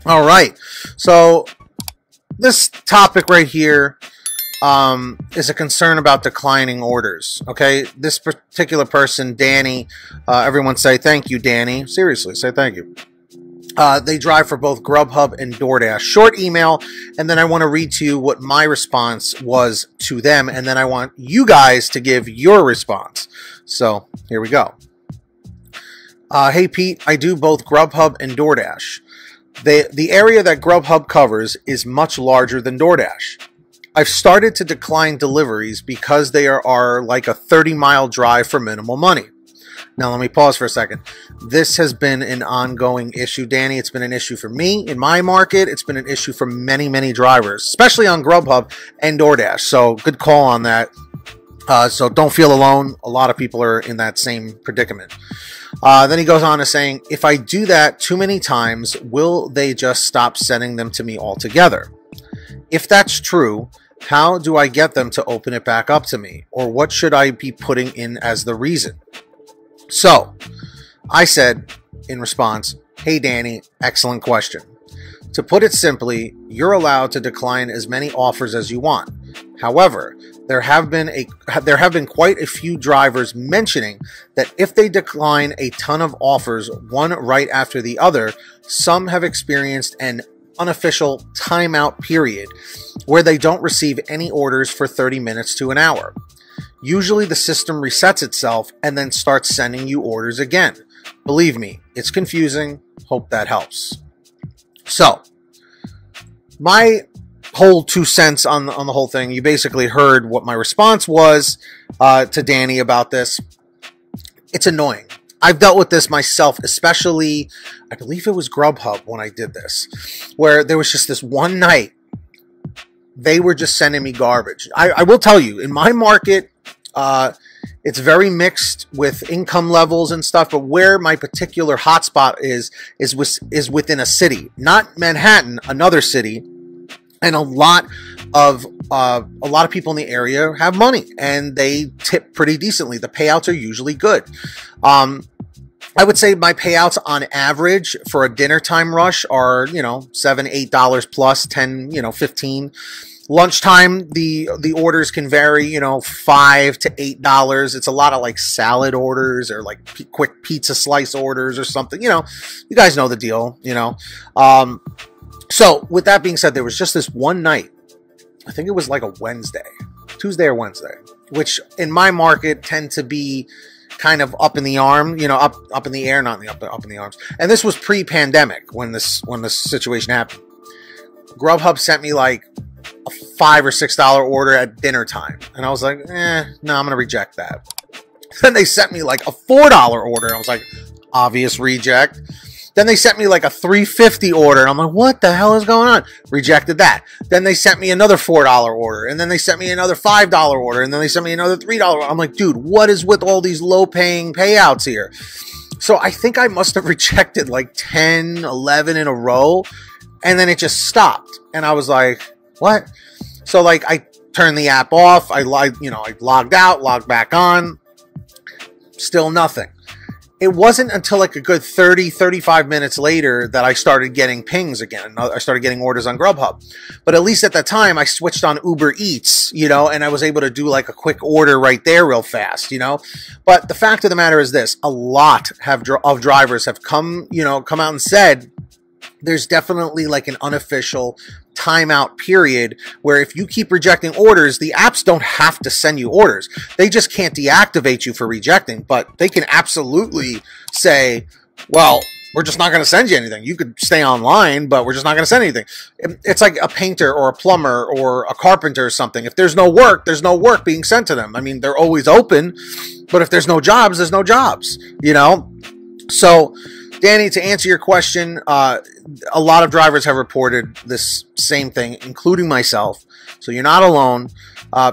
All right. So this topic right here is a concern about declining orders. Okay. This particular person, Danny, everyone say thank you, Danny. Seriously, say thank you. They drive for both GrubHub and DoorDash. Short email, and then I want to read to you what my response was to them, and then I want you guys to give your response. So here we go. Hey Pete, I do both GrubHub and DoorDash. The area that GrubHub covers is much larger than DoorDash. I've started to decline deliveries because they are like a 30-mile drive for minimal money. Now, let me pause for a second. This has been an ongoing issue, Danny. It's been an issue for me in my market. It's been an issue for many, many drivers, especially on GrubHub and DoorDash. So good call on that. So don't feel alone. A lot of people are in that same predicament. Then he goes on to saying, if I do that too many times, will they just stop sending them to me altogether? If that's true, how do I get them to open it back up to me? Or what should I be putting in as the reason? So I said in response, hey, Danny, excellent question. To put it simply, you're allowed to decline as many offers as you want. However, there have been quite a few drivers mentioning that if they decline a ton of offers, one right after the other, some have experienced an unofficial timeout period where they don't receive any orders for 30 minutes to an hour. Usually the system resets itself and then starts sending you orders again. Believe me, it's confusing. Hope that helps. So, my whole 2 cents on the whole thing, you basically heard what my response was to Danny about this. It's annoying. I've dealt with this myself, especially, I believe it was GrubHub when I did this, where there was just this one night, they were just sending me garbage. I will tell you, in my market, it's very mixed with income levels and stuff, but where my particular hotspot is within a city, not Manhattan, another city, and a lot of people in the area have money and they tip pretty decently. The payouts are usually good. I would say my payouts on average for a dinner time rush are, $7, $8 plus, 10, 15. Lunchtime, the orders can vary, $5 to $8. It's a lot of like salad orders or like quick pizza slice orders or something. You guys know the deal, So with that being said, there was just this one night, I think it was like a Tuesday or Wednesday, which in my market tend to be kind of up in the arm, up in the air, not up in the arms. And this was pre-pandemic when this situation happened. GrubHub sent me like a $5 or $6 order at dinner time. And I was like, no, I'm going to reject that. Then they sent me like a $4 order. I was like, obvious reject. Then they sent me like a $3.50 order. And I'm like, what the hell is going on? Rejected that. Then they sent me another $4 order. And then they sent me another $5 order. And then they sent me another $3. I'm like, dude, what is with all these low paying payouts here? So I think I must have rejected like 10, 11 in a row. And then it just stopped. And I was like, what? So like I turned the app off. I logged out, logged back on. Still nothing. It wasn't until like a good 30, 35 minutes later that I started getting pings again. I started getting orders on GrubHub. But at least at that time, I switched on Uber Eats, and I was able to do like a quick order right there real fast, But the fact of the matter is this. A lot of drivers have come out and said there's definitely like an unofficial timeout period where if you keep rejecting orders, the apps don't have to send you orders. They just can't deactivate you for rejecting, but they can absolutely say, well, we're just not going to send you anything. You could stay online, but we're just not going to send anything. It's like a painter or a plumber or a carpenter or something. If there's no work being sent to them. I mean, they're always open, but if there's no jobs, there's no jobs, So, Danny, to answer your question, a lot of drivers have reported this same thing, including myself. So you're not alone.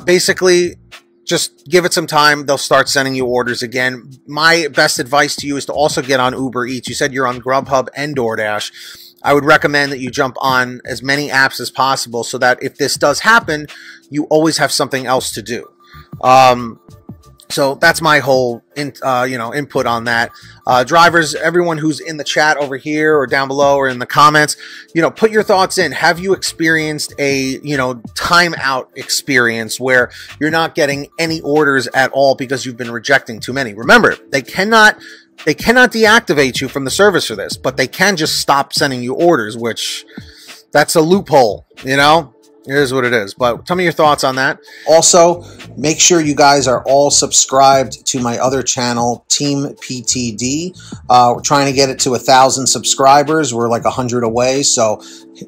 Basically, just give it some time. They'll start sending you orders again. My best advice to you is to also get on Uber Eats. You said you're on GrubHub and DoorDash. I would recommend that you jump on as many apps as possible so that if this does happen, you always have something else to do. So that's my whole input on that. Drivers, everyone who's in the chat over here or down below or in the comments, put your thoughts in. Have you experienced a timeout experience where you're not getting any orders at all because you've been rejecting too many? Remember, they cannot deactivate you from the service for this, but they can just stop sending you orders, which that's a loophole, It is what it is. But tell me your thoughts on that. Also, make sure you guys are all subscribed to my other channel, Team PTD. We're trying to get it to 1,000 subscribers. We're like 100 away. So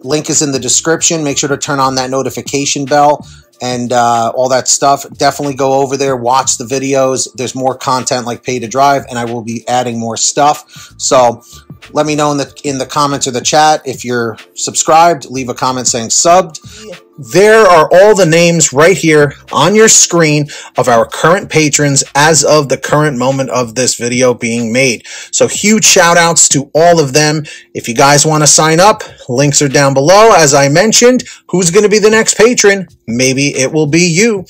link is in the description. Make sure to turn on that notification bell and all that stuff. Definitely go over there, watch the videos. There's more content like Pay to Drive, and I will be adding more stuff. So let me know in the comments or the chat if you're subscribed. Leave a comment saying subbed. There are all the names right here on your screen of our current patrons as of the current moment of this video being made. So huge shout outs to all of them. If you guys want to sign up, links are down below. As I mentioned, who's going to be the next patron? Maybe it will be you.